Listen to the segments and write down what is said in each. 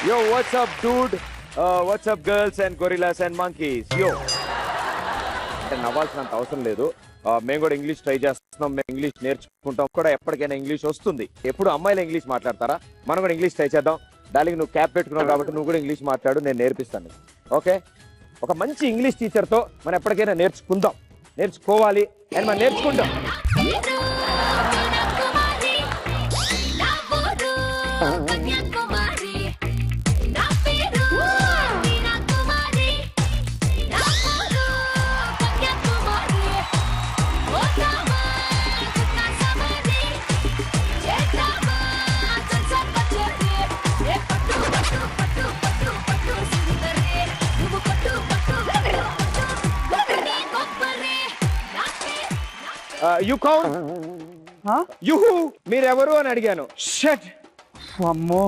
Yo, what's up, dude? What's up, girls and gorillas and monkeys? Yo. అంటే నవ్వాల్సినంత అవసరం లేదు. మేము కూడా ఇంగ్లీష్ ట్రై చేస్తున్నాం, మేము ఇంగ్లీష్ నేర్చుకుంటాం కూడా. ఎప్పటికైనా ఇంగ్లీష్ వస్తుంది. ఎప్పుడు అమ్మాయిలు ఇంగ్లీష్ మాట్లాడతారా? మనం కూడా ఇంగ్లీష్ ట్రై చేద్దాం. డార్లింగ్, నువ్వు క్యాప్ పెట్టుకున్నావు కాబట్టి నువ్వు కూడా ఇంగ్లీష్ మాట్లాడు, నేను నేర్పిస్తాను. ఓకే, ఒక మంచి ఇంగ్లీష్ టీచర్తో మనం ఎప్పటికైనా నేర్చుకోవాలి అండ్ మనం నేర్చుకుంటాం. యు కౌంట్ యుహు, మీరెవరు అని అడిగాను. షట్. అమ్మో,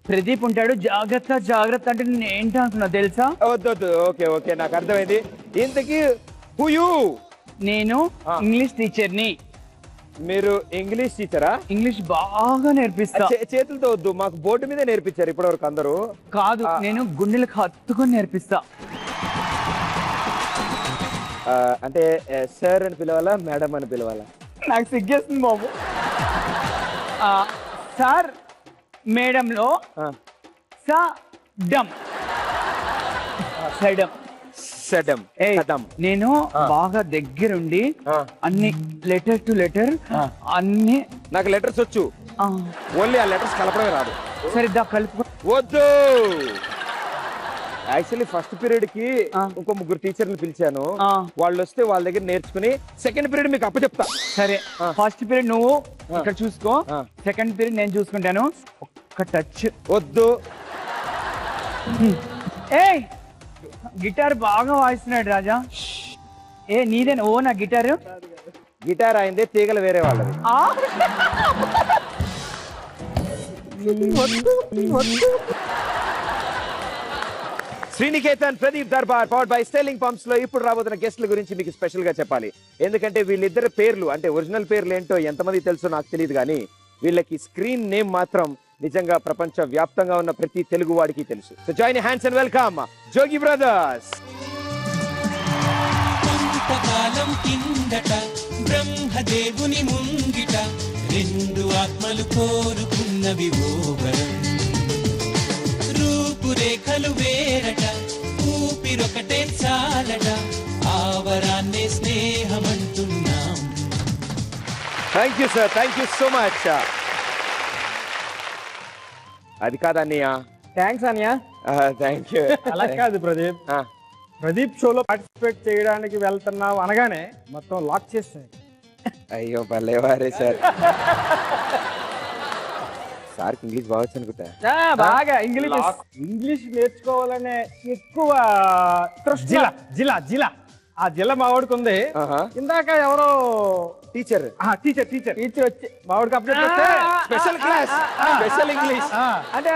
ప్రదీప్ ఉంటాడు, జాగ్రత్త అంటే నేను ఏంటి అనుకున్నా తెలుసా? వద్దు. ఓకే, నాకు అర్థమైంది. ఇంతకీ హూ యు? నేను ఇంగ్లీష్ టీచర్ని. మీరు ఇంగ్లీష్ టీచరా? ఇంగ్లీష్ బాగా నేర్పిస్తా. చేతులతో వద్దు, మాకు బోర్డు మీద నేర్పించారు ఇప్పటివరకు అందరూ. కాదు, నేను గుండెలకు హత్తుకొని నేర్పిస్తా. అంటే సార్ అని పిలవాలా, మేడం అని పిలవాలా? నాకు సిగ్గేస్తుంది బాబు. Sir మేడంలో Sodom. నేను బాగా దగ్గరుండి అన్ని లెటర్ టు లెటర్ అన్ని. నాకు లెటర్స్ వచ్చు, ఓన్లీ ఆ లెటర్స్ కలపడమే రాదు. సరిగ్గా కలుపు. వద్దు, యాక్చువల్లీ ఫస్ట్ పీరియడ్ కి ఇంకో 3 టీచర్లు పిలిచాను. వాళ్ళు వస్తే వాళ్ళ దగ్గర నేర్చుకుని సెకండ్ పీరియడ్ మీకు అప్పచెప్తా. సరే, ఫస్ట్ పీరియడ్ నువ్వు ఇక్కడ చూసుకో, సెకండ్ పీరియడ్ నేను చూసుకుంటాను. ఒక్క టచ్. వద్దు. ఏయ్, గిటార్ బాగా వాయిస్తున్నాడు రాజా. నీదేనా? ఓ, నా గిటార్ అయిందే, తీగలు వేరే వాళ్ళది. Sriniketan Pradeep Darbar powered by Sterling pumps లో ఇప్పుడు రాబోతున్న గెస్ట్ల గురించి మీకు స్పెషల్ గా చెప్పాలి. ఎందుకంటే వీళ్ళిద్దరు పేర్లు, అంటే ఒరిజినల్ పేర్లు ఏంటో ఎంతమంది తెలుసో నాకు తెలియదు, కానీ వీళ్ళకి స్క్రీన్ నేమ్ మాత్రం నిజంగా ప్రపంచ వ్యాప్తంగా ఉన్న ప్రతి తెలుగు వాడికి తెలుసు. So join hands and welcome Jogi brothers. కొంతకాలం కిందట బ్రహ్మదేవుని ముంగిట రెండు ఆత్మలు కోరుకున్నవి ఓ వరం. రూపురేఖలు వేరట, ఊపిరొకటే చాలట, ఆవరాన్నే స్నేహమంటున్నాం. Thank you sir, thank you so much. అది కాదు అన్నయ్య. థ్యాంక్స్ అన్నయ్య. Thank you. అలా కాదు ప్రదీప్, ప్రదీప్ షోలో పార్టిసిపేట్ చేయడానికి వెళ్తున్నావు అనగానే మొత్తం లాక్ చేస్తాయి. అయ్యో భలేవారే సార్. సార్కి ఇంగ్లీష్ బాగా అనుకుంటా. బాగా ఇంగ్లీష్ నేర్చుకోవాలనే ఎక్కువ జిల్లా ఆ జిల్లా మావాడికి ఉంది. ఇందాక ఎవరో టీచర్ వచ్చి మావాడికి అప్డేట్ చేస్తే స్పెషల్ క్లాస్, స్పెషల్ ఇంగ్లీష్ అంటే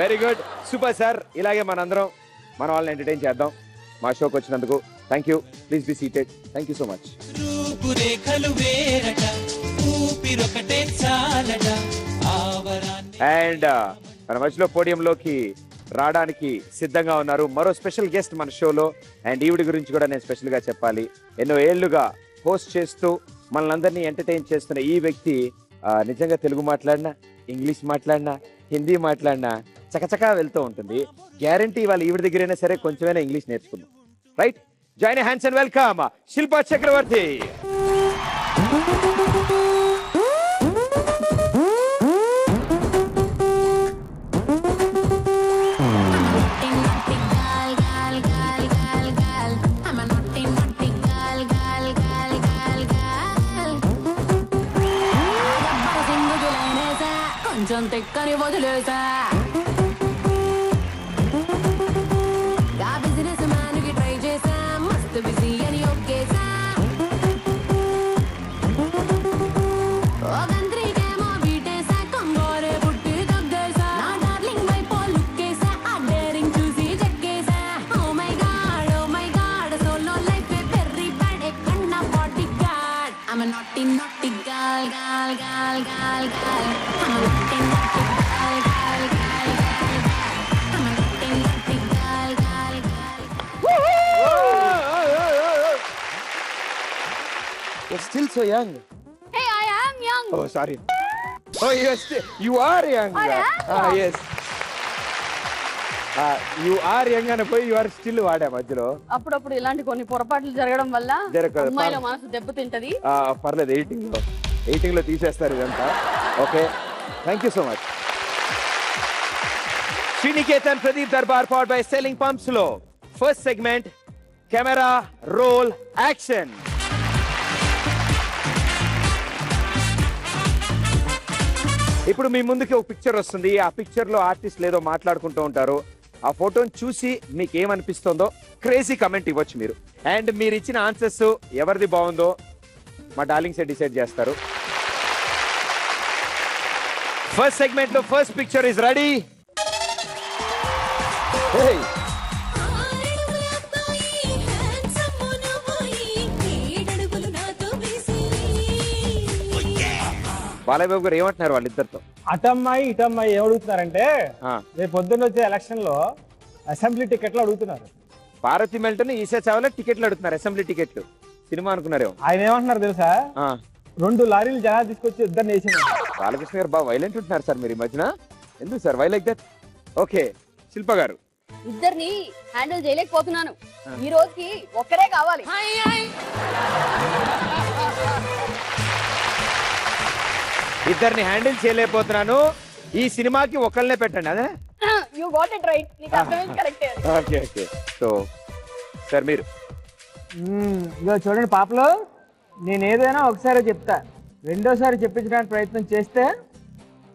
వెరీ గుడ్, సూపర్ సార్. ఇలాగే మనందరం మన వాళ్ళని ఎంటర్టైన్ చేద్దాం. మా షోకి వచ్చినందుకు thank you. Please be seated. Thank you so much. And మన మధ్యలో పోడియంలోకి రావడానికి సిద్ధంగా ఉన్నారు మరో స్పెషల్ గెస్ట్ మన షోలో. అండ్ ఈవిడ గురించి కూడా నేను స్పెషల్ గా చెప్పాలి. ఎన్నో ఏళ్లుగా హోస్ట్ చేస్తూ మనల్ని అందరినీ ఎంటర్టైన్ చేస్తున్న ఈ వ్యక్తి నిజంగా తెలుగు మాట్లాడినా, ఇంగ్లీష్ మాట్లాడినా, హిందీ మాట్లాడినా చకచకా వెళ్తూ ఉంటుంది. గ్యారంటీ వాళ్ళ ఈవిడ దగ్గరైనా సరే కొంచెమైనా ఇంగ్లీష్ నేర్చుకుందాం. Right, join hands and welcome Shilpa Chakravarthy. తెక్కని వదిలేసా బిజినెస్ మ్యాన్ కి ట్రై చేసా, మస్తు బిజీ అని ఒక్కేసా. ఒకంత్రికేమో బీటేసా, కొంగోరే పుట్టి తగ్గేసా. నా డార్లింగ్ వైపో లుక్కేసా, ఆ డేరింగ్ చూసి చెక్కేసా. Oh my god solo life very bad, ఎక్కన్నా body guard. I'm a naughty girl. I'm a naughty still so young. Hey, I am young. Oh, sorry. Oh, you are young. I am Yes. You are young అని పోయి you are still వాడా మధ్యలో. అప్పుడప్పుడు ఇలాంటి కొన్ని పొరపాట్లు జరగడం వల్ల జరగదు. అమ్మాయిల మనసు దెబ్బతింటది. పర్లేదు, ఎయిటింగ్ లో తీసేస్తారు ఇదంతా. Okay, thank you so much. Sriniketan Pradeep Darbar powered by selling pumps లో first segment camera roll action. ఇప్పుడు మీ ముందుకి ఒక పిక్చర్ వస్తుంది. ఆ పిక్చర్ లో ఆర్టిస్ట్ లేదో మాట్లాడుకుంటూ ఉంటారు. ఆ ఫోటోని చూసి మీకు ఏమనిపిస్తుందో క్రేజీ కమెంట్ ఇవ్వచ్చు మీరు. అండ్ మీరు ఇచ్చిన ఆన్సర్స్ ఎవరిది బాగుందో మా డార్లింగ్స్ డిసైడ్ చేస్తారు. ఫస్ట్ సెగ్మెంట్ లో first picture is ready. Balayya Babu garu ఏమంటున్నారు వాళ్ళిద్దరితో? అటమ్మాయి ఇటమ్మాయి ఏమడుగుతున్నారంటే రేపు పొద్దున్న వచ్చే ఎలక్షన్ లో అసెంబ్లీ టికెట్లు అడుగుతున్నారు. భారతి మెల్టన్ ఈసా చావలా టికెట్లు అడుగుతున్నారు, అసెంబ్లీ టికెట్లు. సినిమా అనుకున్నారేమో. ఆయన ఏమంటున్నారు తెలుసా? 2 లారీలు జనాలు తీసుకొచ్చి ఇద్దరు వేసింది. బాలకృష్ణ గారు బాగా వైలెంట్ ఉంటున్నారు సార్ మీరు ఈ మధ్యన. ఎందుకు sir why like that? Okay, Shilpa garu. ఇద్దరిని హ్యాండిల్ చేయలేకపోతున్నాను. ఈ రోజుకి ఒక్కరే కావాలి. ఇద్దరిని హ్యాండిల్ చేయలేకపోతున్నాను, ఈ సినిమాకి ఒకళ్ళనే పెట్టండి. అదే యు గాట్ ఇట్ రైట్. నీకు అర్థమైంది కరెక్టే. Okay okay. సో సార్ మీరు ఇదో చూడండి పాపలో, నేను ఏదైనా ఒకసారి చెప్తా, రెండోసారి చెప్పించడానికి ప్రయత్నం చేస్తే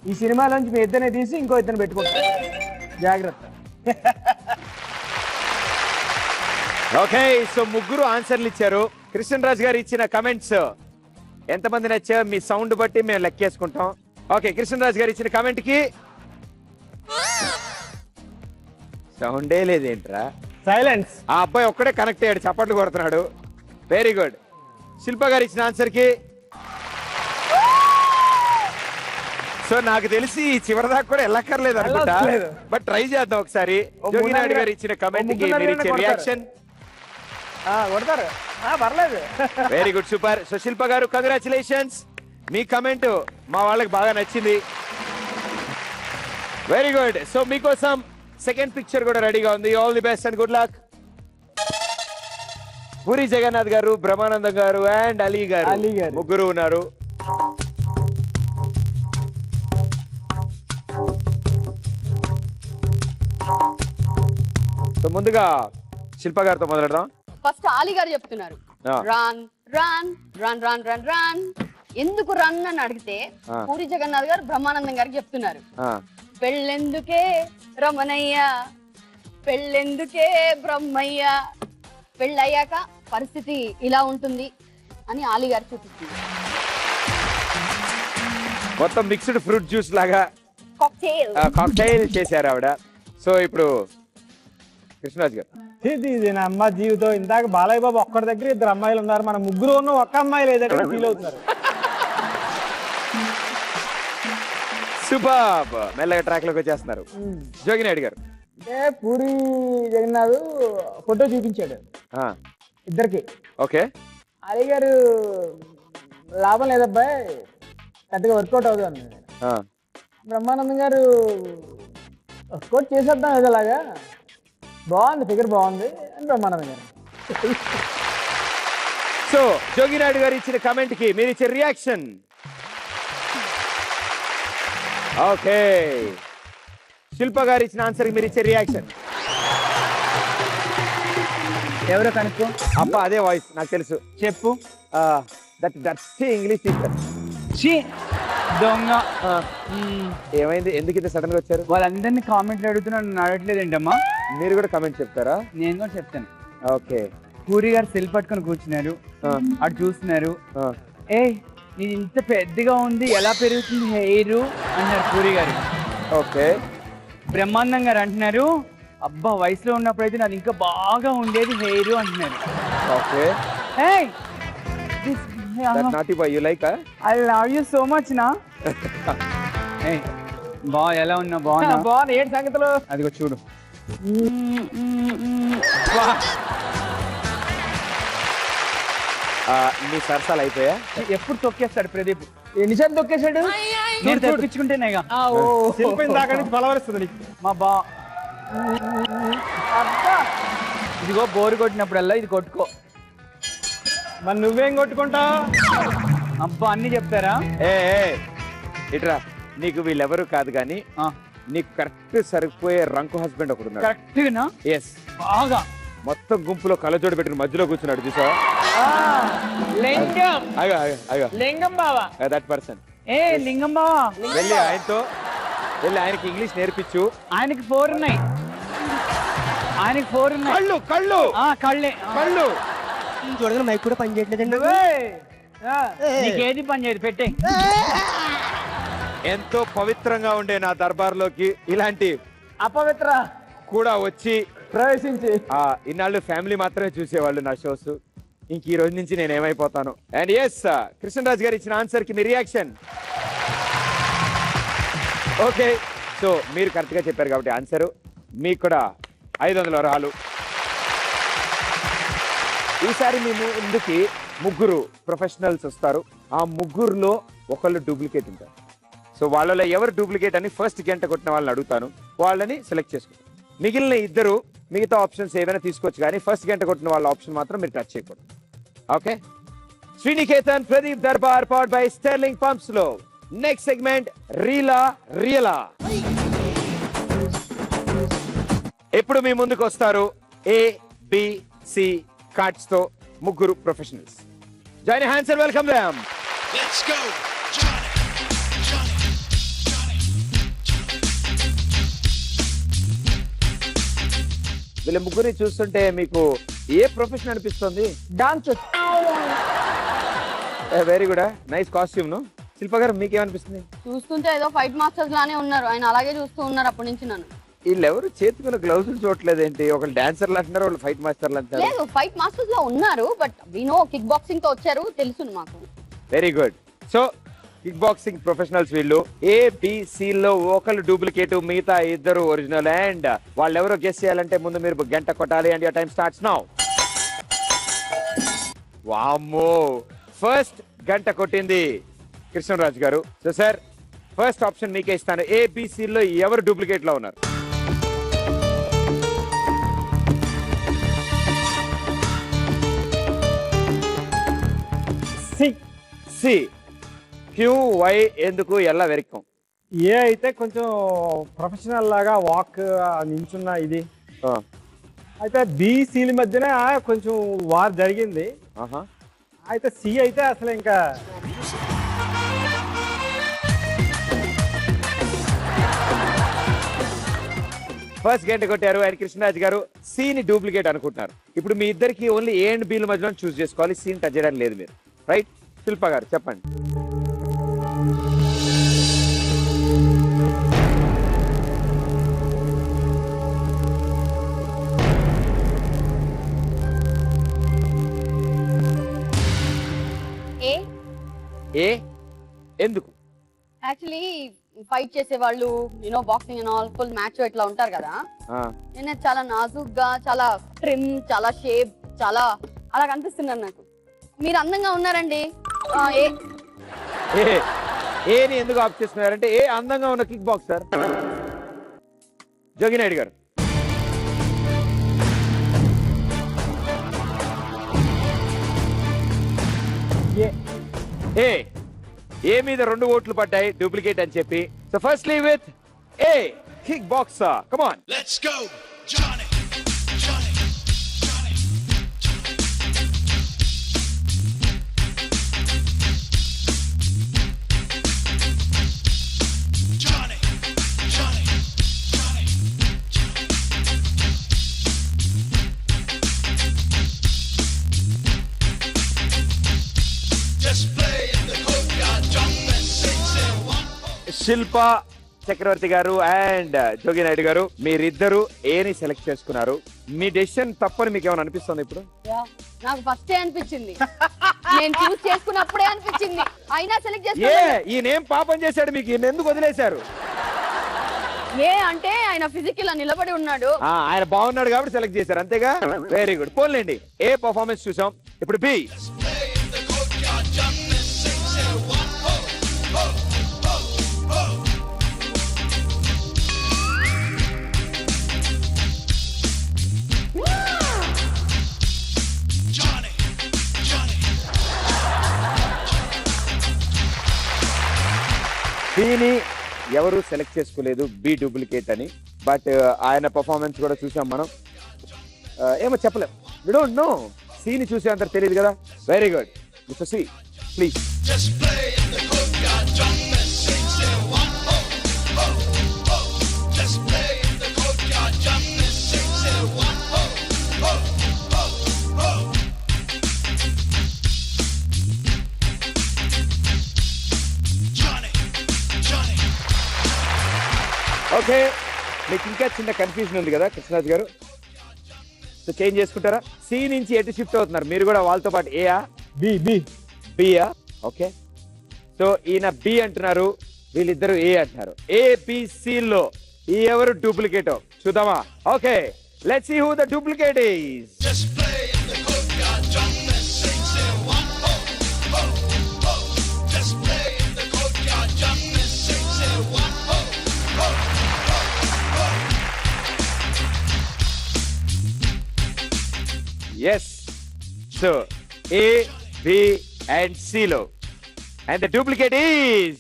ఈ సినిమాలోంచి మీ ఇద్దరిని తీసి ఇంకో ఇద్దరిని పెట్టుకుంటా. జాగ్రత్త. ఓకే, సో ముగ్గురు ఆన్సర్లు ఇచ్చారు. కృష్ణరాజ్ గారు ఇచ్చిన కమెంట్స్ ఎంతమంది నచ్చా మీ సౌండ్ బట్టి మేము లెక్కేసుకుంటాం. ఓకే, కృష్ణరాజ్ గారు ఇచ్చిన కమెంట్ కి సౌండే లేదేంట్రా, సైలెన్స్. ఆ అబ్బాయి ఒక్కడే కనెక్ట్ అయ్యాడు, చప్పట్లు కొడుతున్నాడు. Very good. శిల్ప గారు ఇచ్చిన ఆన్సర్ కి సో నాకు తెలిసి చివరిదాకా కూడా వెళ్ళక్కర్లేదు అనుకుంటా, బట్ ట్రై చేద్దాం ఒకసారి. జోగినాయుడు గారు ఇచ్చిన కమెంట్ కి మీరు ఇచ్చే రియాక్షన్ కొడతారు, పర్లేదు. Very good, super. So Shilpa గారు కంగ్రాచులేషన్స్, మీ కమెంట్ మా వాళ్ళకి బాగా నచ్చింది. వెరీ గుడ్. సో మీకోసం సెకండ్ పిక్చర్ కూడా రెడీగా ఉంది. All the best and good luck. Puri Jagannath గారు, బ్రహ్మానందం గారు అండ్ అలీ గారు ముగ్గురు ఉన్నారు. సో ముందుగా శిల్ప గారితో మొదలెడదాం. ఫస్ట్ ఆలీ గారు చెప్తున్నారు run run run run run run. ఎందుకు రన్ అని అడిగితే పూరి జగన్నాథ్ గారు బ్రహ్మానందం గారికి చెప్తున్నారు పెళ్ళెందుకే రమణయ్య, పెళ్ళెందుకే బ్రహ్మయ్య, పెళ్ళయ్యాక పరిస్థితి ఇలా ఉంటుంది అని ఆలీ గారు చూపిస్తుంది. మొత్తం మిక్స్డ్ ఫ్రూట్ జ్యూస్ లాగా కాక్టైల్ చేశారు ఆవిడ. సో ఇప్పుడు కృష్ణరాజ్ గారు. ఇది నా అమ్మ జీవితం. ఇందాక బాలయ్య బాబు ఒక్కడి దగ్గర ఇద్దరు అమ్మాయిలు ఉన్నారు, మన ముగ్గురు ఉన్న ఒక్క అమ్మాయి లేదంటే ఫీల్ అవుతున్నారు. సూపర్, మెల్లగా ట్రాక్ లోకి వచ్చేస్తున్నారు. జోగినాయుడు గారు. అంటే పూరి జగన్నాథ్ ఫోటో చూపించాడు ఇద్దరికి. ఓకే. అలీ గారు లాభం లేదబ్బాయి, పెద్దగా వర్కౌట్ అవుతుంది అన్నాడు. బ్రహ్మానందం గారు వర్కౌట్ చేసేద్దాం ఏదోలాగా, బాగుంది ఫిగర్ బాగుంది అని బ్రహ్మానందం గారు. సో జోగినాయుడు గారు ఇచ్చిన కమెంట్ కి మీరు ఇచ్చే రియాక్షన్. ఓకే, శిల్ప గారు ఇచ్చిన ఆన్సర్ కి మీరు ఇచ్చే రియాక్షన్. ఎవరో కనుక్కో అబ్బా, అదే వాయిస్ నాకు తెలుసు, చెప్పు. That English teacher. దొంగ. ఏమైంది, ఎందుకు ఇంత సడన్ గా వచ్చారు? వాళ్ళందరినీ కామెంట్లు అడుగుతున్నా, నన్ను అడగట్లేదేంటమ్మా? మీరు కూడా కామెంట్ చెప్తారా? నేను కూడా చెప్తాను. ఓకే. పూరి గారు సెల్ పట్టుకొని కూర్చున్నారు, అటు చూస్తున్నారు. ఏ నేను ఇంత పెద్దగా ఉంది, ఎలా పెరుగుతుంది హెయిర్ అన్నారు పూరి గారు. ఓకే. బ్రహ్మానందం గారు అంటున్నారు, అబ్బా వయసులో ఉన్నప్పుడు అయితే నాకు ఇంకా బాగా ఉండేది హెయిర్ అంటున్నారు. Okay. Naughty boy, you like? I love you so much నా. బా ఎలా ఉన్నా? బాగున్నా. బాగున్నా. ఏంటి సంగతులు? అదిగో చూడు. మీ సరసాలు అయిపోయా? ఎప్పుడు తొక్కేస్తాడు ప్రదీప్. ఎన్నిసార్లు తొక్కేశాడు? నేను తెప్పించుకుంటేనేగా. వెళ్ళిపోయిన దాకా నుంచి బలవరుస్తుంది నీకు. మా బా అబ్బా, ఇదిగో బోరు కొట్టినప్పుడల్లా ఇది కొట్టుకో. మరి నువ్వేం కొట్టుకుంటావు? అబ్బా అన్ని చెప్తారా? ఏ ఇట్రా, నీకు వీళ్ళెవరు కాదు కానీ నీకు కరెక్ట్ సరిపోయే రంకు హస్బెండ్ ఒకడు ఉన్నాడు. కరెక్ట్గా ఎస్, బాగా మొత్తం గుంపులో కళ్ళజోడు పెట్టిన మధ్యలో కూర్చున్నాడు చూసావా? లింగం, అగా అగా లింగం బావా. That person. ఏ లింగం బావా, వెళ్ళి ఆయనకి ఇంగ్లీష్ నేర్పించు. ఆయనకి 4 ఉన్నాయి. ఆయనకి 4 ఉన్నాయి. కళ్ళు కళ్ళు కళ్ళే కళ్ళు. చూడగా మైక్ కూడా పని చేయట్లేదండి. నీకేది పని చేయదు, పెట్టే. ఎంతో పవిత్రంగా ఉండే నా దర్బార్లోకి ఇలాంటి అపవిత్ర కూడా వచ్చి ప్రవేశించి ఇన్నాళ్ళు ఫ్యామిలీ మాత్రమే చూసేవాళ్ళు నా షోస్. ఇంక ఈ రోజు నుంచి నేను ఏమైపోతాను. అండ్ ఎస్, కృష్ణరాజ్ గారు ఇచ్చిన ఆన్సర్ కి మీ రియాక్షన్? ఓకే, సో మీరు కరెక్ట్ గా చెప్పారు కాబట్టి ఆన్సర్ మీకు కూడా 500 వరహాలు. ఈసారి మీ ముందుకి 3 ప్రొఫెషనల్స్ వస్తారు. ఆ 3లో ఒకళ్ళు డూప్లికేట్ ఉంటారు. సో వాళ్ళలో ఎవరు డూప్లికేట్ అని ఫస్ట్ గంట కొట్టిన వాళ్ళని అడుగుతాను, వాళ్ళని సెలెక్ట్ చేసుకుంటారు. మిగిలిన 2 మిగతా ఆప్షన్స్ ఏమైనా తీసుకోవచ్చు, కానీ ఫస్ట్ గంట కొట్టిన వాళ్ళ ఆప్షన్ మాత్రం మీరు టచ్ చేయకూడదు. Okay, Sriniketan Pradeep Darbar powered by Sterling pumps లో నెక్స్ట్ సెగ్మెంట్ రియలా. ఇప్పుడు మీ ముందుకు వస్తారు ABC కార్డ్స్ తో 3 professionals. Join hands and welcome them. Let's go, Johnny, Johnny, Johnny. వీళ్ళ 3 చూస్తుంటే మీకు ఏ ప్రొఫెషన్ అనిపిస్తుంది? Dance. Very good, nice costume. ను శిల్ప గారు మీకేమనిపిస్తుంది? చూస్తుంటే ఏదో ఫైట్ మాస్టర్స్ లానే ఉన్నారు, ఆయన అలాగే చూస్తూ ఉన్నారు అప్పటి నుంచి నన్ను. వీళ్ళెవరు చేతికున్న గ్లౌజ్ చూడట్లేదేంటి? ఒకళ్ళు డాన్సర్లు అంటున్నారు, వాళ్ళు ఫైట్ మాస్టర్లు అంటారు. లేదు, ఫైట్ మాస్టర్స్ లో ఉన్నారు, బట్ వినో కిక్ బాక్సింగ్ తో వచ్చారు, తెలుసు మాకు. Very good. So kick boxing professionals వీళ్ళు. ABC లో ఒకళ్ళు డూప్లికేట్, మిగతా 2 ఒరిజినల్. అండ్ వాళ్ళు ఎవరో గెస్ చేయాలంటే ముందు మీరు గంట కొట్టాలి. And your time starts now. వామ్మో, ఫస్ట్ గంట కొట్టింది కృష్ణరాజ్ గారు. సో సార్, ఫస్ట్ ఆప్షన్ మీకే ఇస్తాను. ABC లో ఎవరు డూప్లికేట్ లో ఉన్నారు? సి. క్యూ వై ఎందుకు ఎలా వెరికం? ఏ అయితే కొంచెం ప్రొఫెషనల్ లాగా వాక్ నించున్న ఇది. అయితే BCల మధ్యన కొంచెం వార్ జరిగింది. అయితే సి అయితే అసలు ఇంకా ఫస్ట్ గంట కొట్టారు. ఆయన కృష్ణరాజ్ గారు ని డూప్లికేట్ అనుకుంటున్నారు. ఇప్పుడు మీ ఇద్దరికి ఓన్లీ A అండ్ B మధ్యలో చూస్ చేసుకోవాలి. ని టచ్ చేయడానికి లేదు మీరు. రైట్? శిల్ప గారు చెప్పండి. ఏ ఎందుకు? యాక్చువల్లీ ఫైట్ చేసే వాళ్ళు you know boxing and all full match ఇట్లా ఉంటారు కదా, నేను చాలా నాజుగ్గా, చాలా ట్రిమ్, చాలా షేప్, చాలా అలా కనిపిస్తున్నారు నాకు. మీరు అందంగా ఉన్నారండి. ఏని ఎందుకు ఆప్ చేస్తున్నారంటే ఏ అందంగా ఉన్న కిక్ బాక్సర్ జోగినాయుడు గారు. ఏ మీద 2 ఓట్లు పడ్డాయి డూప్లికేట్ అని చెప్పి. So firstly with a kick boxer, come on. Let's go, Johnny, Johnny, Johnny. Johnny, Johnny, Johnny. Just play in the courtyard, jump and sing, say one. శిల్ప చక్రవర్తి గారు అండ్ జోగినాయుడు గారు, మీరిద్దరు ఏని సెలెక్ట్ చేసుకున్నారు. మీ డెసిషన్ తప్పని మీకు ఏమైనా అనిపిస్తుంది ఇప్పుడు? నాకు ఫస్టే అనిపించింది, నేను చూస్ చేసుకున్నప్పుడే అనిపించింది. అయినా సెలెక్ట్ ఏ చేసుకున్నాను. ఈయనేం పాపం చేశాడు మీకు? ఈయన ఎందుకు వదిలేశారు? ఏ అంటే ఆయన ఫిజికల్ లా నిలబడి ఉన్నాడు. ఆయన బాగున్నాడు కాబట్టి సెలెక్ట్ చేశారు, అంతేగా? Very good. పోన్లేండి, ఏ పర్ఫార్మెన్స్ చూసాం. ఇప్పుడు బి. బీని ఎవరు సెలెక్ట్ చేసుకోలేదు, బి డూప్లికేట్ అని. బట్ ఆయన పర్ఫార్మెన్స్ కూడా చూసాం మనం. ఏమో చెప్పలేం, వి డోంట్ నో. సీని చూసే అంత తెలియదు కదా. Very good mister C, please. Just play in the courtyard, jump and sing, say one, oh, oh, oh. Just play in the courtyard, jump and sing, say one, oh, oh, oh, oh. Johnny, Johnny. Okay, మీకు ఇంకా చిన్న confusion ఉంది కదా కృష్ణరాజు గారు, so change చేసుకుంటారా? C నుంచి ఎటు shift అవుతున్నారు మీరు కూడా వాళ్ళతో పాటు? ఏయా బియా? ఓకే, సో ఈయన బి అంటున్నారు, వీళ్ళిద్దరు ఏ అంటున్నారు. ఏబిసిలో ఎవరు డూప్లికేటో చూద్దామా? Okay, let's see who the duplicate is. Just play in the courtyard, jump and sing, say one, oh, oh, oh. Just play in the courtyard, jump and sing, say one, oh, oh, oh, oh. Yes, so A, B and C లో, and the duplicate is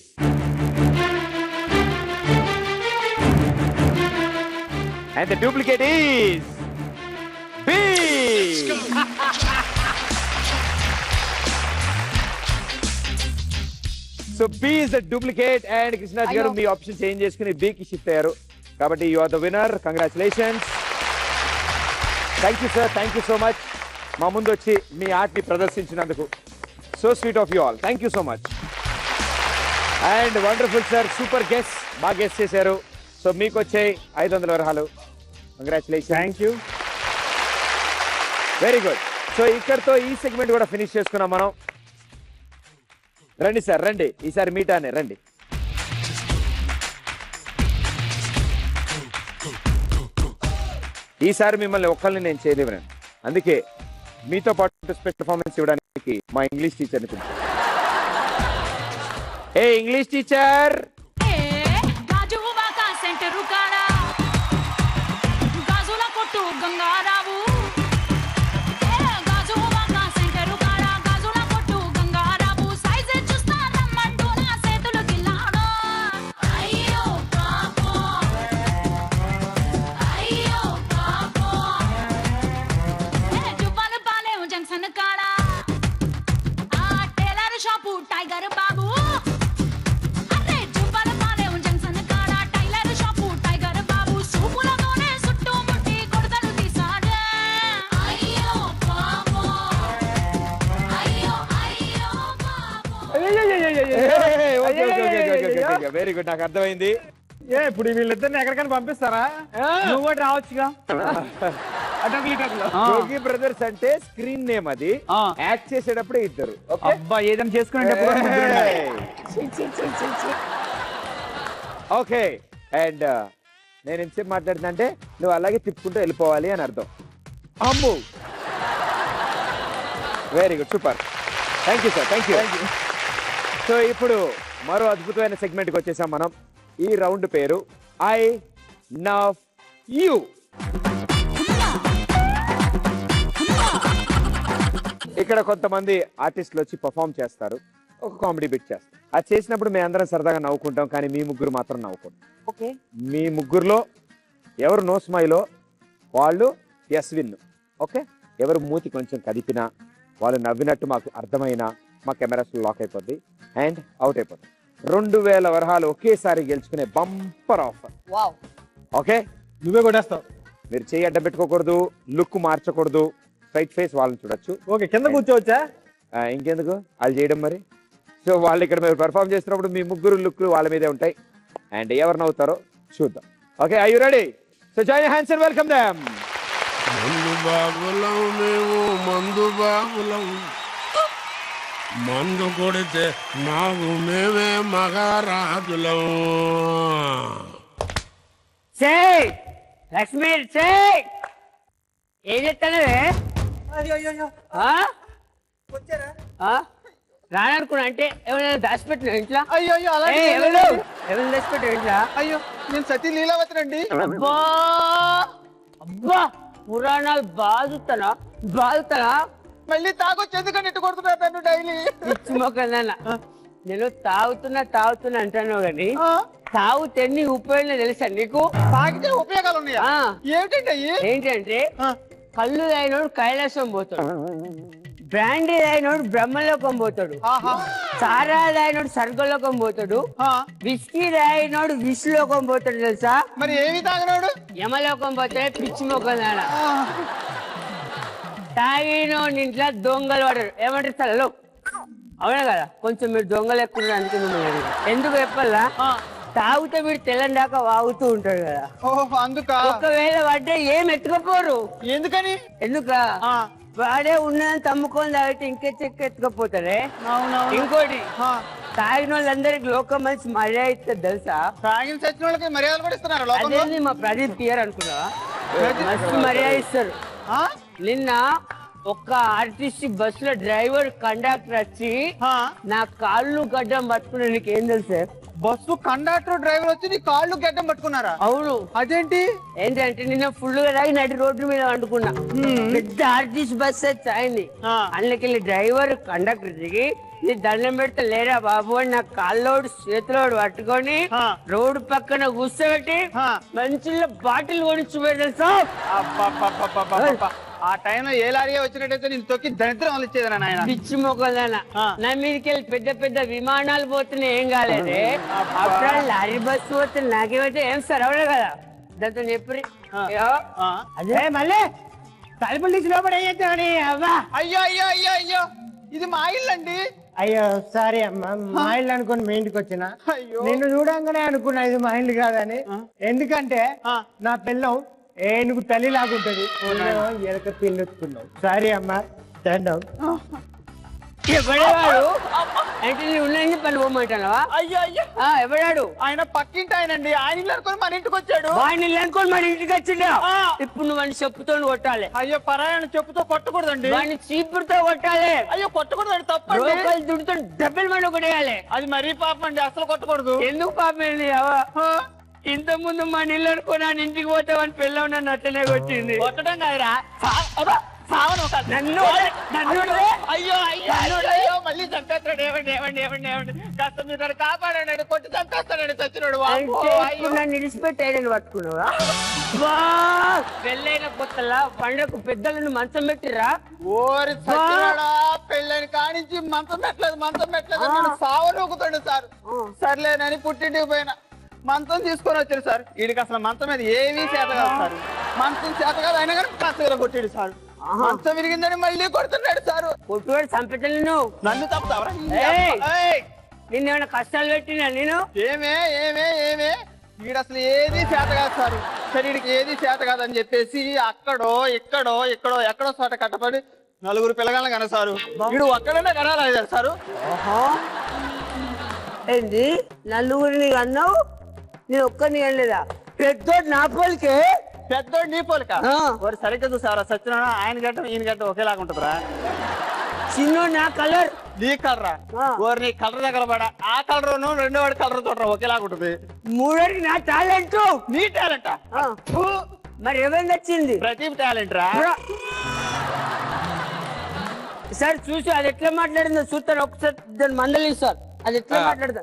B. So B is the duplicate and Krishnaraj garu మీ option change చేసుకుని B కి shift అయ్యారు. కాబట్టి you are the winner. Congratulations. Thank you sir, thank you so much. మా ముందు వచ్చి మీ ఆర్ట్ని ప్రదర్శించినందుకు so sweet of you all. Thank you so much. And wonderful sir, super guest, బాగా గెస్ట్ చేశారు. సో మీకు వచ్చే 500 వరహాలు. Congratulation. Thank you. Very good. So ఇక్కడతో ఈ సెగ్మెంట్ కూడా ఫినిష్ చేసుకున్నాం మనం. రండి సార్, రండి. ఈసారి మీటానే రండి. ఈసారి మిమ్మల్ని ఒక్కరిని నేను చేయలేవనండి, అందుకే మీతో పాటు స్పెషల్ పర్ఫార్మెన్స్ ఇవ్వడానికి మా ఇంగ్లీష్ టీచర్ని పిలిచాను. ఏ ఇంగ్లీష్ టీచర్, గాజువాక సెంటరు కాడ గాజుల కొట్టు గంగారావు. గాజువాక సెంటరు కాడ గాజుల కొట్టు గంగారావు. సైజు చూస్తా రమ్మంటూ నా చేతులు గిల్లాడు. అయ్యో పాపో, అయ్యో పాపో. జువ్వల పాలెం జంక్షన్ కాడ ఆ టైలర్ షాపు టైగర్ బాబు. వెరీ గుడ్, నాకు అర్థమైంది. ఇప్పుడు వీళ్ళిద్దరిని ఎక్కడికైనా పంపిస్తారా? నువ్వు కూడా రావచ్చుగా. జోగి బ్రదర్స్ అంటే స్క్రీన్ నేమ్, అది యాక్ట్ చేసేటప్పుడే ఇద్దరు. అబ్బా ఏదైనా చేసుకునేటప్పుడు ఓకే, అండ్ నేను ఎంతసేపు మాట్లాడుతున్నా అంటే నువ్వు అలాగే తిప్పుకుంటూ వెళ్ళిపోవాలి అని అర్థం. Ammu, very good, super. Thank you sir, thank you. So ఇప్పుడు మరో అద్భుతమైన సెగ్మెంట్కి వచ్చేసాం మనం. ఈ రౌండ్ పేరు ఐ నవ్ యూ. ఇక్కడ కొంతమంది ఆర్టిస్టులు వచ్చి పర్ఫామ్ చేస్తారు, ఒక కామెడీ బిట్ చేస్తారు. అది చేసినప్పుడు మేము అందరం సరదాగా నవ్వుకుంటాం, కానీ మీ ముగ్గురు మాత్రం నవ్వుకుంటాం. ఓకే, మీ ముగ్గురులో ఎవరు నో స్మైలో వాళ్ళు ఎస్ విన్. ఓకే, ఎవరు మూతి కొంచెం కదిపినా, వాళ్ళు నవ్వినట్టు మాకు అర్థమైనా మా కెమెరాస్ లాక్ అయిపోద్ది అండ్ అవుట్ అయిపోద్ది. 2000 వరహాలు ఒకేసారి గెలుచుకునే బంపర్ ఆఫర్. వావ్. ఓకే, నువ్వే కొట్టేస్తావు. మీరు చేయి అడ్డం పెట్టుకోకూడదు, లుక్ మార్చకూడదు, స్ట్రైట్ ఫేస్ వాళ్ళని చూడొచ్చు. ఓకే, కింద కూర్చోవచ్చా? ఇంకెందుకు వాళ్ళు చేయడం మరి. సో వాళ్ళు ఇక్కడ మీరు పెర్ఫామ్ చేస్తున్నప్పుడు మీ ముగ్గురు లుక్ వాళ్ళ మీదే ఉంటాయి అండ్ ఎవరు నవ్వుతారో చూద్దాం. Okay, I you ready? So join hands and welcome them. మందు బాబులం మేము, మందు బాబులం, మందు కొడితే మాకు మేమే మహారాజులం. లక్ష్మి ఏం చెప్తానవే? రాననుకున్నా అంటే ఎవరైనా దాచిపెట్టిన ఇంట్లో? అయ్యో అయ్యో అలా ఎవరు దాచిపెట్టిన ఇంట్లో? అయ్యో నేను సతీ లీలావతినండి. అబ్బా అబ్బా, పురాణాలు బాదుతానా? మళ్ళీ తాగొచ్చి ఎందుకని ఇట్టు కొడుతున్నారు నన్ను డైలీ? పిచ్చి మొక్కలు నాన్న. నేను తాగుతున్నా అంటాను కానీ తాగుతే నీ ఉపయోగం తెలుసా నీకు? తాగితే ఉపయోగాలు ఉన్నాయా? ఆ. ఏమిటండి అయ్యి? ఏంటంటే కళ్ళు తాగినోడు కైలాసం పోతాడు, బ్రాండీ తాగినోడు బ్రహ్మలోకం పోతాడు, సారా తాగినోడు స్వర్గలోకం పోతాడు, విస్కీ తాగినోడు విష్ణులోకం పోతాడు తెలుసా? మరి ఏమి తాగినాడు? యమలోకం పోతే పిచ్చి మొక్కం తాగినోడు ఇంట్లో దొంగలు పడరు. ఏమంటారు సార్? హలో, అవునా కదా? కొంచెం మీరు దొంగలు ఎక్కువ అనుకున్నాం. ఎందుకు చెప్పాలా? తాగితే మీరు తెల్లని దాకా వాగుతూ ఉంటాడు కదా. ఓహో, అందుక. ఒకవేళ పడ్డే ఏం ఎత్తుకపోరు. ఎందుకని? ఎందుక వాడే ఉన్నదని తమ్ముకొని తాగితే ఎత్తుకపోతారే. ఇంకోటి, తాగిన వాళ్ళందరికి లోకం మంచి మర్యాద ఇస్తుంది తెలుసా? తాగిన చచ్చిన వాళ్ళకి మర్యాదలు కూడా ఇస్తున్నారు. అదేంది మా ప్రదీప్ టీఆర్ అనుకున్నావా? మస్తు మర్యాద ఇస్తారు. నిన్న ఒక ఆర్టీసీ బస్ లో డ్రైవర్ కండక్టర్ వచ్చి నా కాళ్ళు గడ్డం పట్టుకున్నా. నీకు ఏం తెలుసా? బస్సు కండక్టర్ డ్రైవర్ వచ్చి నీ కాళ్ళు గడ్డం పట్టుకున్నారా? అవును. అదేంటి? ఏంటంటే నిన్న ఫుల్ గా తాగి నడి రోడ్డు మీద వండుకున్నా. పెద్ద ఆర్టీసీ బస్ అయింది. అందుకెళ్ళి డ్రైవర్ కండక్టర్ దిగి నీ దండం పెడితే లేరా బాబు అని నా కాళ్ళోడు చేతిలోడు పట్టుకొని రోడ్డు పక్కన కూర్చోబెట్టి మంచిగా బాటిల్ కొనిచ్చిపోయి తెలుసా? ఆ టైంలో ఏ లారీ వచ్చినట్టయితే నేను తొక్కి దరిద్రం వల్ల ఇచ్చేది నాయన. పిచ్చి మొక్కలైనా నా మీదకి వెళ్ళి పెద్ద పెద్ద విమానాలు పోతున్నాయి, ఏం కాలేదు. అప్పుడు లారీ బస్సు పోతే నాకేమైతే ఏం సార్ అవడే కదా. దాంతో చెప్పి అదే మళ్ళీ తలుపులు తీసి లోపల అవ్వా. అయ్యో అయ్యో అయ్యో అయ్యో, ఇది మా ఇల్లు అండి. అయ్యో సారీ అమ్మా, మా ఇల్లు అనుకుని మీ ఇంటికి వచ్చిన. నిన్ను చూడంగానే అనుకున్నా ఇది మా ఇల్లు కాదని. ఎందుకంటే నా పిల్లం ఏనుగు తల్లి లాగుంటది, ఎనక పిల్లెత్తుకున్నావు. సారీ అమ్మా, దండం. ఎవడేవాడు అంటే ఉన్నాయని పని పోమంటావా? అయ్యో అయ్యో, ఎవడాడు? ఆయన పక్కింటి ఆయనండి. ఆయన ఇల్లు అనుకుని మన ఇంటికి వచ్చాడు. వాడిని ఇల్లు అనుకోని మన ఇంటికి వచ్చిండు. ఇప్పుడు నువ్వు వాడిని చెప్పుతో కొట్టాలి. అయ్యో, పరాయణ చెప్పుతో కొట్టకూడదండి. వాడిని చీపురుతో కొట్టాలి. అయ్యో, కొట్టకూడదండి, తప్పండి. దుడితో డబ్బులు మనం కొట్టేయాలి. అది మరీ పాపం అండి, అసలు కొట్టకూడదు. ఎందుకు పాపం? ఇంత ముందు మా నీళ్ళు అనుకున్నా ఇంటికి పోతే వాడిని పిల్లలు నన్ను అట్లనే కొట్టింది. కొట్టడం కాదురా, అయ్యో అయ్యో, మళ్ళీ చంపేస్తాడు. ఏమండి కాస్త మీరు కాపాడండి, కొట్టి చంపేస్తాడండి చచ్చినోడు. నన్ను విడిచిపెట్టి పట్టుకున్నావా? పెళ్ళైన కొత్తలా పండగకు పెద్దలను మంచం పెట్టిరా? ఓరి చచ్చినోడా, పెళ్ళని కానించి మంచం పెట్టలేదు నేను సావనూకుతాడు సార్. సర్లేనని పుట్టింటికి పోయినా మంచం తీసుకొని వచ్చాడు సార్. వీడికి అసలు మంచం మీద ఏమీ చేత కాదు సార్. మంచం చేత కాదు అయినా కానీ కసగా కొట్టాడు సార్. మంచం విరిగిందని మళ్ళీ కొడుతున్నాడు సార్. కొట్టువాడు చంపేటలు నన్ను తప్పుతావరా? నిన్నేమైనా కష్టాలు పెట్టినా నేను? ఏమే వీడు అసలు ఏది చేత కాదు సార్. వీడికి ఏది చేత కాదని చెప్పేసి అక్కడో ఎక్కడో చోట కట్టబడి నలుగురు పిల్లగాళ్ళని కనసారు. వీడు ఒక్కడనే కనాలి సారు. ఏంది నలుగురిని అన్నావు? నేను ఒక్కరిని అనలేదా? పెద్దోడు నా పోలికే. పెద్దోడు నీ పోలిక? సరిగ్గా చూసారా సత్యనారాయణ? ఆయన గడ్డం ఈయన గడ్డం ఒకేలాగా ఉంటుందిరా. చిన్న నా కలర్ నీ కలరా? నీ కలర్ దగ్గర పడా. ఆ కలర్ రెండో వాడి కలర్ తోట ఒకేలాగా ఉంటుంది. మూడోడికి నా టాలెంట్. నీ టాలెంటా? మరి ఎవరికి నచ్చింది? ప్రదీప్ టాలెంట్ రా. సార్ చూసి అది ఎట్లా మాట్లాడిందో చూస్తాను ఒకసారి. దాని మందలి సార్ అది ఎట్లా మాట్లాడతా?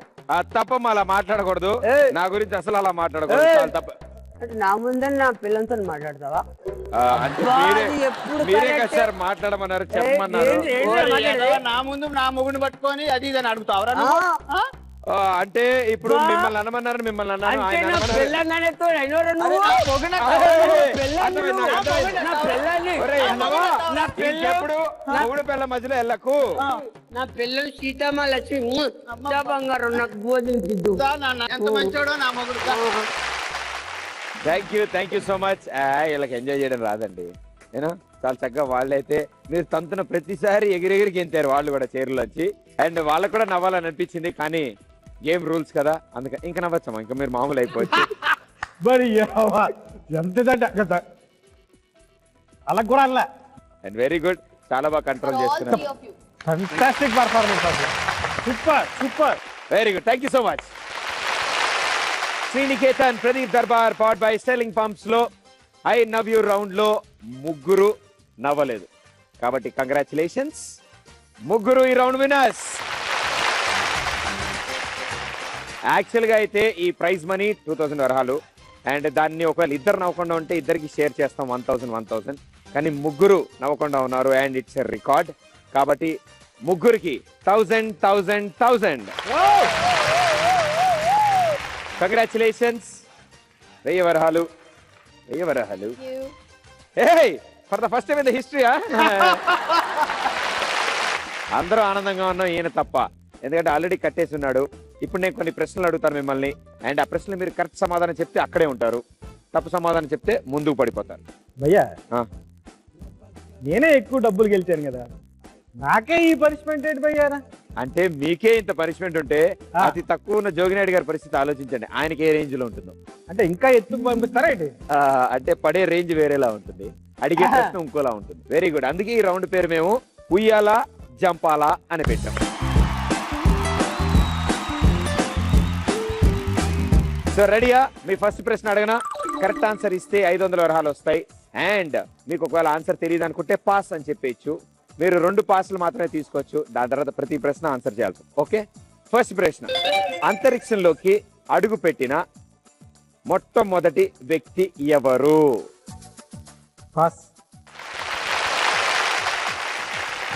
తప్పమ్మా, అలా మాట్లాడకూడదు. నా గురించి అసలు అలా మాట్లాడకూడదు, తప్ప. నా ముందని నా పిల్లలతో మాట్లాడతావా? మీరే కదా సార్ మాట్లాడమన్నారు, చెప్పమన్నారు. నా ముందు నా మొగుడిని పట్టుకొని అది ఇది అని అడుగుతావరా? అంటే ఇప్పుడు మిమ్మల్ని అనమన్నారు, మిమ్మల్ని అన్నాను. మూడు పిల్లల మధ్యలో వెళ్ళకు. నా పిల్లలు సీతమ్మ లక్ష్మి బంగారం నాకు బోధించు. ఎంత మంచోడో నా మొగుడు. Thank you so much. వీళ్ళకి ఎంజాయ్ చేయడం రాదండి, ఏనా? చాలా చక్కగా వాళ్ళైతే మీరు తంతున్న ప్రతిసారి ఎగిరెగిరికి ఎంతారు వాళ్ళు కూడా చీరలు వచ్చి. అండ్ వాళ్ళకు కూడా నవ్వాలని అనిపించింది, కానీ గేమ్ రూల్స్ కదా, అందుకని ఇంకా నవ్వచ్చమ్మా, ఇంకా మీరు మామూలు అయిపోవచ్చు. అలా కూడా అలా. అండ్ వెరీ గుడ్, చాలా బాగా కంట్రోల్ చేస్తున్నారు. Fantastic performance, super. Very good, thank you so much. Sriniketan Pradeep Darbar powered by styling pumps లో ఐ నవ్ యూ రౌండ్ లో ముగ్గురు నవ్వలేదు, కాబట్టి కంగ్రాచులేషన్స్, ముగ్గురు ఈ రౌండ్ విన్నర్స్. యాక్చువల్గా అయితే ఈ ప్రైజ్ మనీ 2000 వరహాలు, అండ్ దాన్ని ఒకవేళ ఇద్దరు నవ్వకుండా ఉంటే ఇద్దరికి షేర్ చేస్తాం 1000. కానీ ముగ్గురు నవ్వకుండా ఉన్నారు అండ్ ఇట్స్ ఎ రికార్డ్. కాబట్టి ముగ్గురికి 1000. కంగ్రాచులేషన్స్. 1000 వరహాలు. For the first time in the history. అందరూ ఆనందంగా ఉన్నాం, ఈయన తప్ప. ఎందుకంటే ఆల్రెడీ కట్టేసి ఉన్నాడు. ఇప్పుడు నేను కొన్ని ప్రశ్నలు అడుగుతాను మిమ్మల్ని, అండ్ ఆ ప్రశ్నలు మీరు కరెక్ట్ సమాధానం చెప్తే అక్కడే ఉంటారు, తప్పు సమాధానం చెప్తే ముందుకు పడిపోతారు. భయ్యా ఆ. నేనే ఎక్కువ డబ్బులు గెలిచాను కదా, నాకే ఈ పనిష్మెంట్ ఏంటి భయ్యారా? అంటే మీకే ఇంత పనిష్మెంట్ ఉంటే అతి తక్కువ ఉన్న జోగినాయుడు గారి పరిస్థితి ఆలోచించండి, ఆయనకి ఏ రేంజ్ లో ఉంటుందో. అంటే ఇంకా ఎత్తుకు పంపిస్తారా ఏంటి? అంటే పడే రేంజ్ వేరేలా ఉంటుంది, అడిగే ప్రశ్న ఇంకోలా ఉంటుంది. Very good. అందుకే ఈ రౌండ్ పేరు మేము ఉయ్యాల జంపాల అని పెట్టాం. సో రెడీయా? మీ ఫస్ట్ ప్రశ్న అడగనా? కరెక్ట్ ఆన్సర్ ఇస్తే 500 వరహాలు వస్తాయి. అండ్ మీకు ఒకవేళ ఆన్సర్ తెలియదు అనుకుంటే పాస్ అని చెప్పేయచ్చు. మీరు 2 పాస్లు మాత్రమే తీసుకోవచ్చు. దాని తర్వాత ప్రతి ప్రశ్న ఆన్సర్ చేయాల్సి. ఓకే, ఫస్ట్ ప్రశ్న. అంతరిక్షంలోకి అడుగు పెట్టిన మొట్టమొదటి వ్యక్తి ఎవరు? పాస్.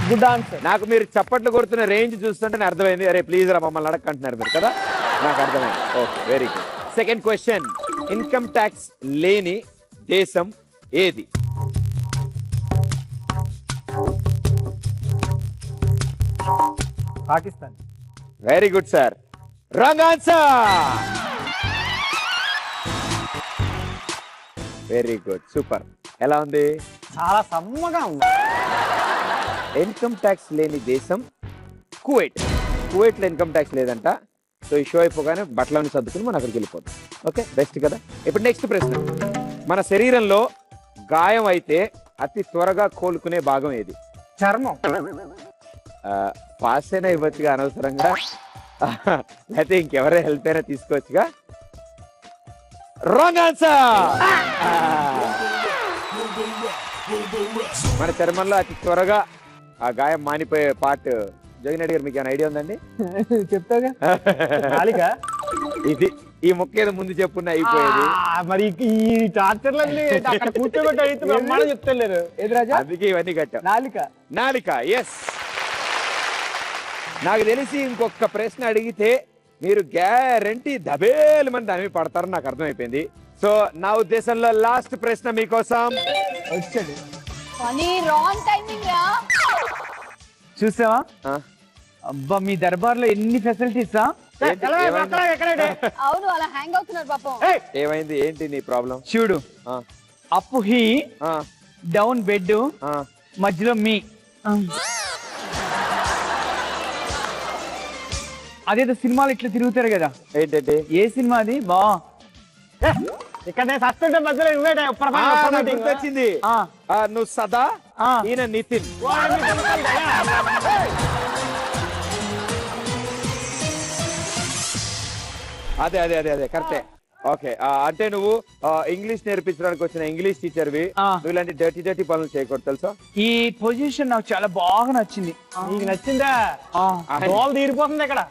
Good answer. నాకు మీరు చప్పట్లు కొడుతున్న రేంజ్ చూస్తుంటే అర్థమైంది. అరే ప్లీజ్ రా మమ్మల్ని అడగంటున్నారు మీరు కదా, నాకు అర్థమైంది. Okay, very good. Second question. Income tax లేని దేశం ఏది? Pakistan. Very good sir. Wrong answer. Very good, super. ఎలా ఉంది? చాలా సమ్మగా ఉంది. ఇన్కమ్ ట్యాక్స్ లేని దేశం కువైట్. కువైట్ లో ఇన్కమ్ ట్యాక్స్ లేదంట. సో ఈ షో అయిపోగానే బట్టలని సర్దుకుని మనం అక్కడికి వెళ్ళిపోతాం. ఓకే, బెస్ట్ కదా. ఇప్పుడు నెక్స్ట్ ప్రశ్న. మన శరీరంలో గాయం అయితే అతి త్వరగా కోలుకునే భాగం ఏది? చర్మం. పాస్ అయినా ఇవ్వచ్చుగా అనవసరంగా, లేకపోతే ఇంకెవరే హెల్ప్ అయినా తీసుకోవచ్చుగా. Wrong answer. మన చర్మంలో అతి త్వరగా ఆ గాయం మానిపోయే పార్ట్ జగన్ గారు మీకు ఏమైనా ఐడియా ఉందండి? చెప్తాగా. నాలిక. ఇది ఈ ముక్క ఏదో ముందు చెప్పున్నా అయిపోయేది. మరి ఈ టార్చర్ అక్కడ కూర్చోబెట్టి బ్రహ్మాండం చెప్తలేరు. ఏది రాజా? అందుకే ఇవన్నీ కట్టాం. నాలిక. నాలిక, ఎస్. నాకు తెలిసి ఇంకొక ప్రశ్న అడిగితే మీరు గ్యారంటీ దబేలు మంది దాని మీద పడతారని నాకు అర్థమైపోయింది. సో నా ఉద్దేశంలో లాస్ట్ ప్రశ్న మీకోసం. వచ్చాడు. రాంగ్ టైమింగ్ రా. చూసావా? ఆ? అబ్బా, మీ దర్బార్లో ఎన్ని ఫెసిలిటీస్. అవును, అలా హ్యాంగ్ అవుతున్నారు పాపం. ఏమైంది? ఏంటి నీ ప్రాబ్లం? చూడు, అప్ హీ, డౌన్ బెడ్, మధ్యలో మీ. అదేదో సినిమాలు ఇట్లా తిరుగుతారు కదా, ఏంటంటే ఏ సినిమా అది? బా ఇక్కడ నేను సస్తుంటే మధ్యలో వచ్చింది. నువ్వు సదా, ఈయన నితిన్. అదే అదే అదే అదే కరెక్టే. ఓకే, అంటే నువ్వు ఇంగ్లీష్ నేర్పించడానికి వచ్చిన ఇంగ్లీష్ టీచర్వి. నువ్వు ఇలాంటి డర్టీ పనులు చేయకూడదు తెలుసా? ఈ పొజిషన్ నాకు చాలా బాగా నచ్చింది. నీకు నచ్చిందా? దోలు తీరిపోతుంది ఇక్కడ.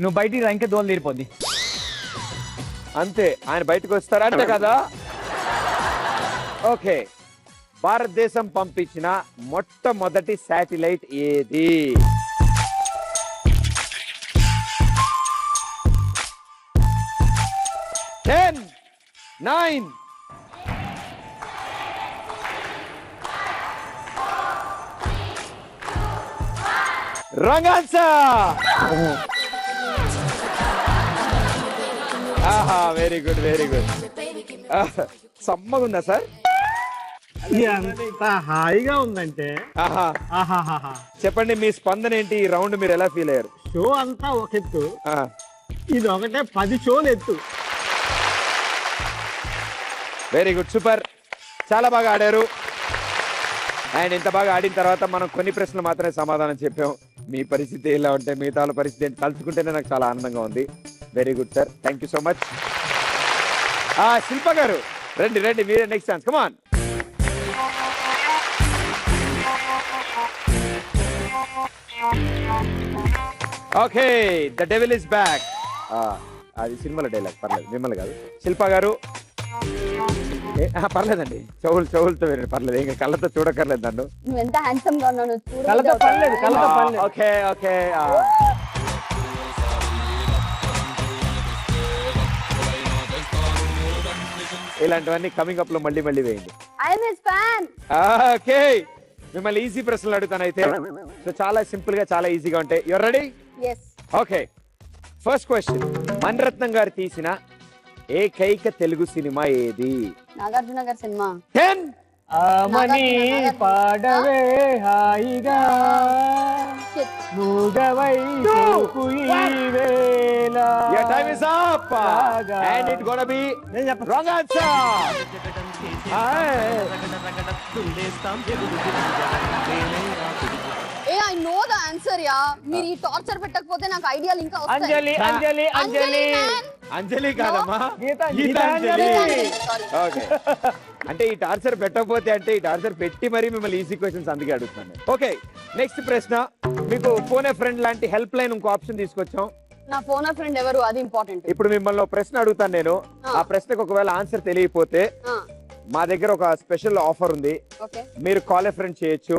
నువ్వు బయటికి రా, ఇంకా దోలు తీరిపోద్ది. అంతే, ఆయన బయటకు వస్తారా? అంతే కదా. ఓకే, భారతదేశం పంపించిన మొట్టమొదటి శాటిలైట్ ఏది? Ten, 9. Wrong answer. Very good, very good. సమ్మగా ఉందా సార్? ఎంత హాయిగా ఉందంటే. చెప్పండి, మీ స్పందన ఏంటి? ఈ రౌండ్ మీరు ఎలా ఫీల్ అయ్యారు? షో అంతా ఒక ఎత్తు, ఇది ఒకటే 10 షోలు ఎత్తు. Very good, super. చాలా బాగా ఆడారు. అండ్ ఇంత బాగా ఆడిన తర్వాత మనం కొన్ని ప్రశ్నలు మాత్రమే సమాధానం చెప్పాం. మీ పరిస్థితి ఎలా ఉంటే మిగతా వాళ్ళ పరిస్థితి ఏంటి తలుచుకుంటేనే నాకు చాలా ఆనందంగా ఉంది. Very good sir, thank you so much. Shilpa garu రండి రండి, మీరే next chance. Come on. Okay, the devil is back. అది సినిమాలో డైలాగ్, పర్లేదు, మిమ్మల్ని కాదు. శిల్ప గారు పర్లేదండి, చెవులతో వినండి, పర్లేదు, ఇంకా కళ్ళతో చూడక్కర్లేదు నన్ను. నువ్వు ఎంత హ్యాండ్సమ్ గా ఉన్నావు, కళ్ళతో పర్లేదు, కళ్ళతో పర్లేదు. ఓకే ఓకే, ఇలాంటివన్నీ కమింగ్ అప్ లో మళ్ళీ వేయండి. I'm his fan. ఓకే, మిమ్మల్ని ఈజీ ప్రశ్నలు అడుగుతాను అయితే. సో చాలా సింపుల్ గా, చాలా ఈజీగా ఉంటాయి. Your ready? Yes. Okay, first question. Mani Ratnam గారు తీసిన ఏకైక తెలుగు సినిమా ఏది? నాగార్జున గారి సినిమా 10. ఆమని పాడవే హాయిగా మూగవై చూపు ఈ వేళ. Your time is up and it gonna be wrong answer. A I know the answer yeah. మీరు ఈ టార్చర్ పెట్టకపోతే నాకు ఐడియాలు ఇంకా వస్తాయి. అంజలి అంజలి అంజలి అంజలి కాదమ్మా, గీతాంజలి. గీతాంజలి. Sorry. ఓకే, అంటే ఈ టార్చర్ పెట్టకపోతే, అంటే ఈ టార్చర్ పెట్టి మరి మిమ్మల్ని ఈజీ క్వశ్చన్స్ అందుకే అడుగుతాను. ఓకే, నెక్స్ట్ ప్రశ్న. మీకు ఫోన్ ఏ ఫ్రెండ్ లాంటి హెల్ప్ లైన్ ఇంకో ఆప్షన్ తీసుకొచ్చాం. నా ఫోన్ ఫ్రెండ్ ఎవరు, అది ఇంపార్టెంట్. ఇప్పుడు మిమ్మల్ని ఒక ప్రశ్న అడుగుతాను నేను. ఆ ప్రశ్నకు ఒకవేళ ఆన్సర్ తెలియకపోతే మా దగ్గర ఒక స్పెషల్ ఆఫర్ ఉంది. ఓకే, మీరు కాల్ ఏ ఫ్రెండ్ చేయొచ్చు,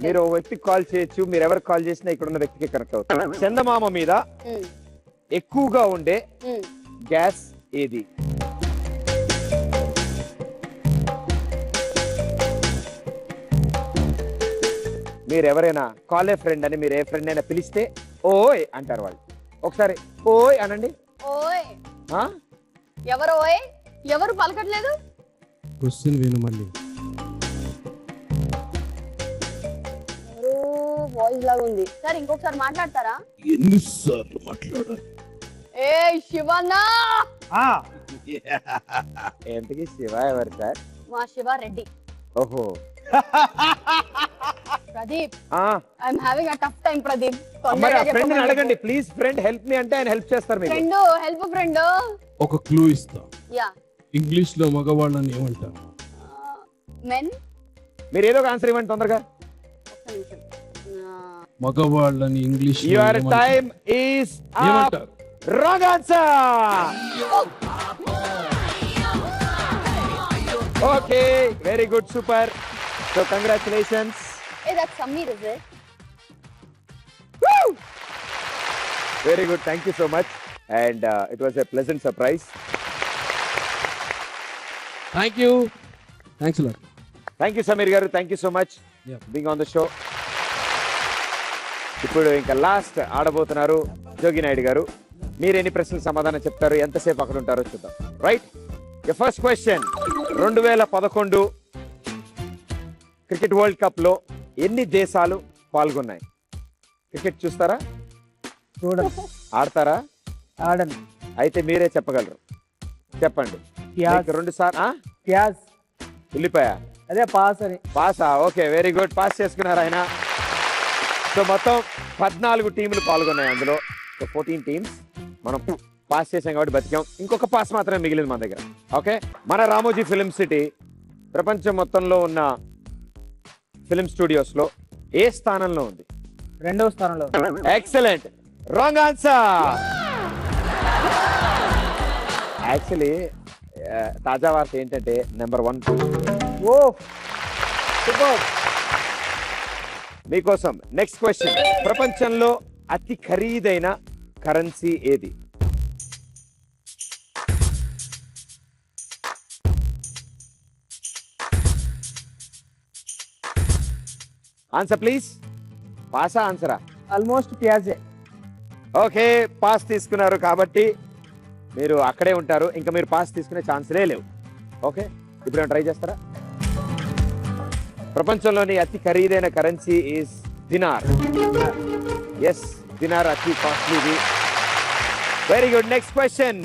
మీరు ఒక వ్యక్తికి కాల్ చేయొచ్చు, మీరు ఎవరికి కాల్ చేసినా ఇక్కడ ఉన్న వ్యక్తికి కనెక్ట్ అవుతారు. చందమామ మీద ఎక్కువగా ఉండే గ్యాస్ ఏది? మీరు ఎవరైనా కాల్ ఏ ఫ్రెండ్ అని మీరు ఏ ఫ్రెండ్ అయినా పిలిస్తే ఓయ్ అంటారు వాళ్ళు. ఒకసారి ఓయ్ అనండి. ఓయ్ ఆ? ఎవరు ఓయ్? ఎవరు పలకట్లేదు? క్వశ్చన్ విను మళ్ళీ. ఎవరు వాయిస్ లాగా ఉంది. సార్ ఇంకొకసారి మాట్లాడతారా? ఎన్నిసార్లు మాట్లాడాలి? ఏ శివన్నా. ఎంతకి శివ ఎవరు సార్? మా శివారెడ్డి. ఓహో, ప్రదీప్, ఆ I'm having a tough time Pradeep. మరి ఆ ఫ్రెండ్ ని అడగండి ప్లీజ్. ఫ్రెండ్ హెల్ప్ మీ అంటే ఆయన హెల్ప్ చేస్తారు మీకు. Friend help friend. ఒక క్లూ ఇస్తా. యా. ఇంగ్లీష్ లో మగవాళ్ళని ఏమంటారు? మెన్. మీరు ఏదో ఒక ఆన్సర్ ఇవ్వండి తొందరగా. మగవాళ్ళని ఇంగ్లీష్ లో యువర్ ఏమంటారు? టైమ్ ఈస్ ఏమంటారు? Wrong answer. Okay, very good, super. So congratulations. ఏ that Sameer is it? Very good, thank you so much and it was a pleasant surprise. Thank you. Thanks lot. Thank you Sameer garu, thank you so much Yeah. Being on the show. ఇప్పుడు ఇంకా last ఆడబోతున్నారు జోగి నాయుడు గారు. మీరు ఎన్ని ప్రశ్నలు సమాధానం చెప్తారు, ఎంతసేపు అక్కడ ఉంటారో చూద్దాం. Right, first question. 2011 cricket world cup లో ఎన్ని దేశాలు పాల్గొన్నాయి? క్రికెట్ చూస్తారా? చూడండి. ఆడతారా? ఆడండి. అయితే మీరే చెప్పగలరు, చెప్పండి. ప్యాజ్. 2 సార్లు ప్యాజ్. ఉల్లిపాయ. అదే పాస్ అని. పాసా? ఓకే, వెరీ గుడ్, పాస్ చేసుకున్నారు ఆయన. సో మొత్తం 14 టీంలు పాల్గొన్నాయి అందులో. So 14 teams. మనం పాస్ చేసాం కాబట్టి బతికాం. ఇంకొక పాస్ మాత్రమే మిగిలింది మన దగ్గర. ఓకే, మన రామోజీ ఫిల్మ్ సిటీ ప్రపంచం మొత్తంలో ఉన్న ఫిల్మ్ స్టూడియోస్ లో ఏ స్థానంలో ఉంది? 2వ స్థానంలో. Excellent, wrong answer. యాక్చువల్లీ తాజా వార్త ఏంటంటే నెంబర్ 1 ఓ సూపర్. మీకోసం నెక్స్ట్ క్వశ్చన్. ప్రపంచంలో అతి ఖరీదైన కరెన్సీ ఏది? Answer please. పాసా ఆన్సరా? ఆల్మోస్ట్ ప్యాజే. ఓకే, పాస్ తీసుకున్నారు కాబట్టి మీరు అక్కడే ఉంటారు. ఇంకా మీరు పాస్ తీసుకునే ఛాన్స్లే లేవు. ఓకే, ఇప్పుడు ఏమైనా ట్రై చేస్తారా? ప్రపంచంలోని అతి ఖరీదైన currency is dinar. Yes, dinar అతి కాస్ట్లీది. Very good, next question.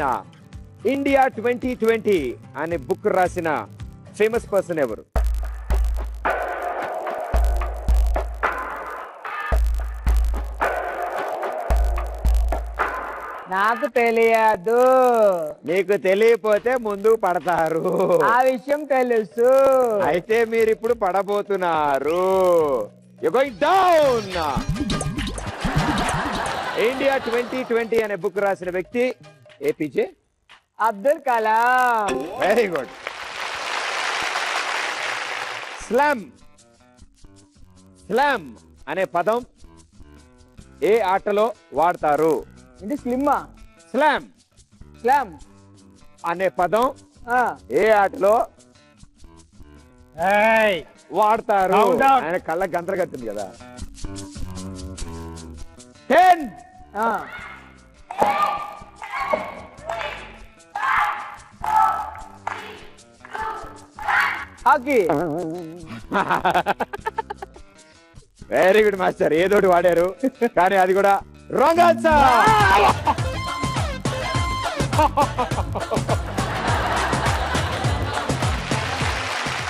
India 2020 అనే బుక్ రాసిన ఫేమస్ పర్సన్ ఎవరు? నాకు తెలియదు. మీకు తెలియపోతే ముందు పడతారు. ఆ విషయం తెలుసు. అయితే మీరు ఇప్పుడు పడబోతున్నారు. You're going down. India India 2020 అనే బుక్ రాసిన వ్యక్తి APJ Abdul Kalam. Very good. Slam అనే పదం ఏ ఆటలో వాడతారు? ఏంటి స్లిమ్మా? స్లామ్ అనే పదం ఏ ఆటలో వాడతారు? ఆయన కళ్ళ గంతలు కట్టింది కదా. 10 హాకీ. Very good master. ఏదోటి వాడారు కానీ అది కూడా రాంగ్ ఆన్సర్.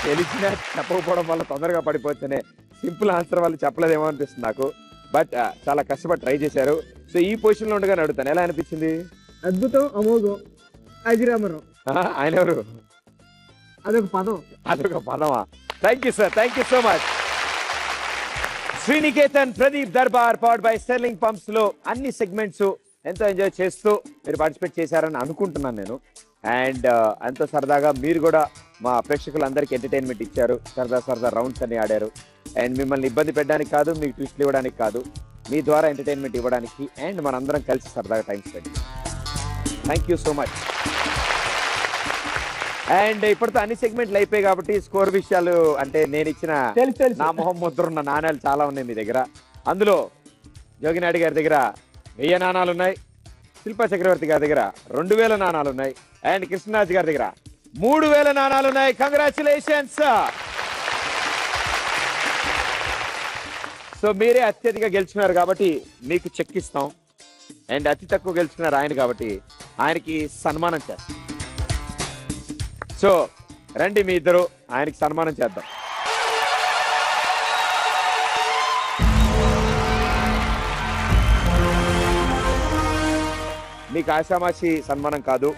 తెలిసిన చెప్పకపోవడం వల్ల తొందరగా పడిపోతేనే సింపుల్ ఆన్సర్ వాళ్ళు చెప్పలేదేమో అనిపిస్తుంది నాకు. బట్ చాలా కష్టపడి ట్రై చేశారు. సో ఈ పొజిషన్ లో ఉండగానే అడుగుతాను, ఎలా అనిపించింది? అద్భుతం, అమోఘం, అజిరామరం. ఆయన ఎవరు? అదొక పదమా? Thank you sir, thank you so much. Sriniketan Pradeep Darbar powered by Sterling pumps లో అన్ని సెగ్మెంట్స్ ఎంతో ఎంజాయ్ చేస్తూ మీరు పార్టిసిపేట్ చేశారని అనుకుంటున్నాను నేను. అండ్ ఎంతో సరదాగా మీరు కూడా మా ప్రేక్షకులందరికీ ఎంటర్టైన్మెంట్ ఇచ్చారు. సరదా రౌండ్స్ అన్ని ఆడారు. అండ్ మిమ్మల్ని ఇబ్బంది పెట్టడానికి కాదు, మీకు ట్విస్ట్లు ఇవ్వడానికి కాదు, మీ ద్వారా ఎంటర్టైన్మెంట్ ఇవ్వడానికి అండ్ మనందరం కలిసి సరదాగా time spend. Thank you so much. And ఇప్పటితో అన్ని సెగ్మెంట్లు అయిపోయాయి కాబట్టి స్కోర్ విషయాలు అంటే నేను ఇచ్చిన నా మొహం ముద్ర ఉన్న నాణ్యాలు చాలా ఉన్నాయి మీ దగ్గర. అందులో జోగినాయుడు గారి దగ్గర 1000 నాణాలు ఉన్నాయి, శిల్పా చక్రవర్తి గారి దగ్గర 2000 నాణాలు ఉన్నాయి, అండ్ కృష్ణరాజ్ గారి దగ్గర 3000 నాణాలు ఉన్నాయి. కంగ్రాచులేషన్స్. సో మీరే అత్యధిక గెలుచుకున్నారు కాబట్టి మీకు చెక్ ఇస్తాం. అండ్ అతి తక్కువ గెలుచుకున్నారు ఆయన కాబట్టి ఆయనకి సన్మానం చేస్తాం. సో రండి మీ ఇద్దరు ఆయనకి సన్మానం చేద్దాం. మీకు ఆశామాషి సన్మానం కాదు,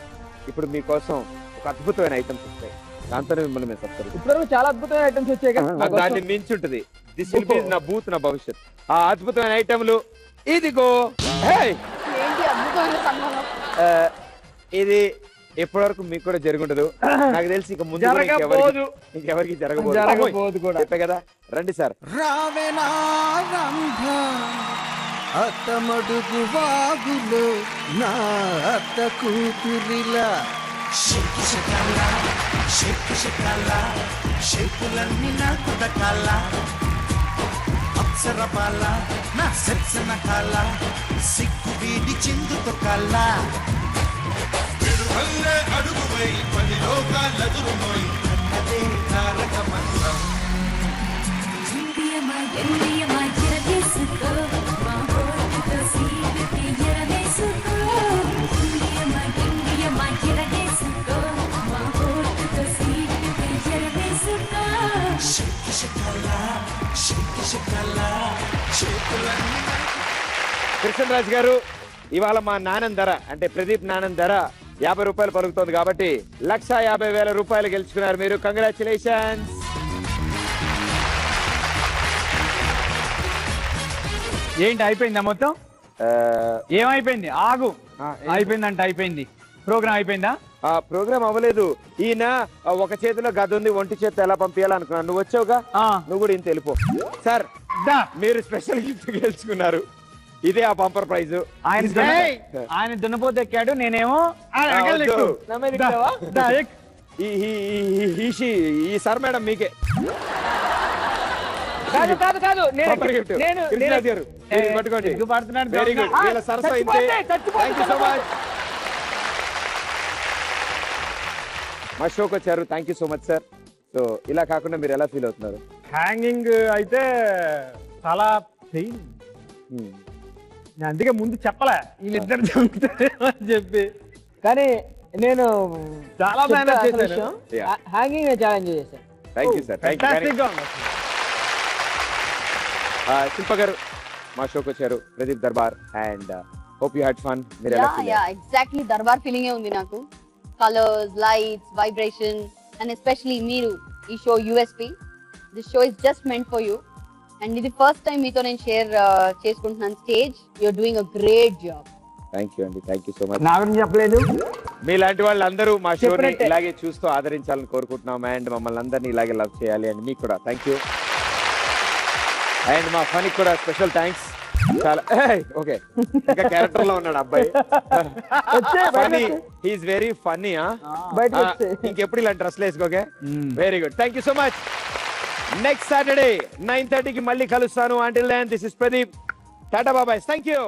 ఇప్పుడు మీకోసం ఒక అద్భుతమైన ఐటమ్స్ వస్తాయి, దాంతోనే మిమ్మల్ని మేము చెప్తారు. ఇప్పుడు చాలా అద్భుతమైన ఐటమ్స్ వచ్చాయి కదా, దాన్ని మించి ఉంటుంది. దిస్ విల్ బి నా బూత్, నా భవిష్యత్. ఆ అద్భుతమైన ఐటమ్లు ఇదిగో. ఏంటి అద్భుతమైన సన్మానం? ఇది ఎప్పటి వరకు మీకు కూడా జరుగుండదు, నాకు తెలిసి ఇక ముందు ఇంకెవరికి జరగబోదు కూడా. చెప్పే కదా, రండి సార్. అత్తమడుగు వాగులో నా అత్త కూతురిలా షేపులన్నీ నాకు దక్కాల, అప్సర బాల నా సెప్సన కాల, సిగ్గు వీడి చిందుతో కాల, అడుగు పోయి 10 లోకాలదురు పోయి అన్నదే తారక మంత్రం. కృష్ణరాజ్ గారు, ఇవాళ మా నాణం ధర అంటే ప్రదీప్ నాణం ధర 50 రూపాయలు పలుకుతోంది కాబట్టి 1,50,000 రూపాయలు గెలుచుకున్నారు మీరు. కంగ్రాచులేషన్స్. ఏంటి అయిపోయిందా మొత్తం? ఏమైపోయింది? ఆగు. అయిపోయిందంట. అయిపోయింది. ప్రోగ్రామ్ అయిపోయిందా? ప్రోగ్రామ్ అవ్వలేదు. ఈయన ఒక చేతిలో గది ఉంది, ఒంటి చేతితో ఎలా పంపించాలనుకున్నాను. నువ్వు వచ్చావుగా, నువ్వు కూడా ఇంత వెళ్ళిపో. సార్ మీరు స్పెషల్ గిఫ్ట్ గెలుచుకున్నారు. ఇదే ఆ బంపర్ ప్రైజ్. ఆయన దున్నపోతే ఎక్కాడు, నేనేమో ఈ సార్ మేడం మీకే. కాదు కాదు కాదు, వెరీ గుడ్. వీళ్ళ సరస్సు ఇంతే. Thank you so much. మా షోకి వచ్చారు, thank you so much sir. So ఇలా కాకుండా మీరు ఎలా ఫీల్ అవుతున్నారు? హ్యాంగింగ్ అయితే చాలా పెయిన్. నేను అందుకే ముందు చెప్పలే వీళ్ళిద్దరు చంపుతారేమో అని చెప్పి, కానీ నేను చాలా మేనేజ్ చేశాను. హ్యాంగింగ్ నేను చాలా ఎంజాయ్ చేశాను. Thank you sir. Thank you. Shilpa గారు మా షోకి వచ్చారు, Pradeep Darbar, and hope you had fun. మీరు ఎలా ఫీల్ అయ్యారు? ఎగ్జాక్ట్లీ దర్బార్ ఫీలింగే ఉంది నాకు. Colours, lights, vibration, and especially మీరు ఈ show USP. This show is just meant for you. And ఇది ఫస్ట్ టైం మీతో నేను షేర్ చేసుకుంటున్నాను stage. You're doing a great job. Thank you అండి, థ్యాంక్ యూ సో మచ్. నా గురించి చెప్పలేదు. మీలాంటి వాళ్ళందరూ మా షోని చెప్పినట్టే. ఇలాగే చూస్తూ ఆదరించాలని కోరుకుంటున్నాం అండ్ మమ్మల్ని అందరినీ ఇలాగే లవ్ చేయాలి అండ్ మీకు కూడా థ్యాంక్ యూ. అండ్ మా ఫనికి కూడా స్పెషల్ థ్యాంక్స్. చాలా ఓకే, ఇంకా క్యారెక్టర్ లో ఉన్నాడు అబ్బాయి. Phani, he is very funny. బయటకు వచ్చే. ఇంకెప్పుడు ఇలా డ్రెస్ వేసుకోకే. Very good, thank you so much. Next Saturday 9:30కి మళ్ళీ కలుస్తాను. Until then this is Pradeep. Tata bye bye, thank you.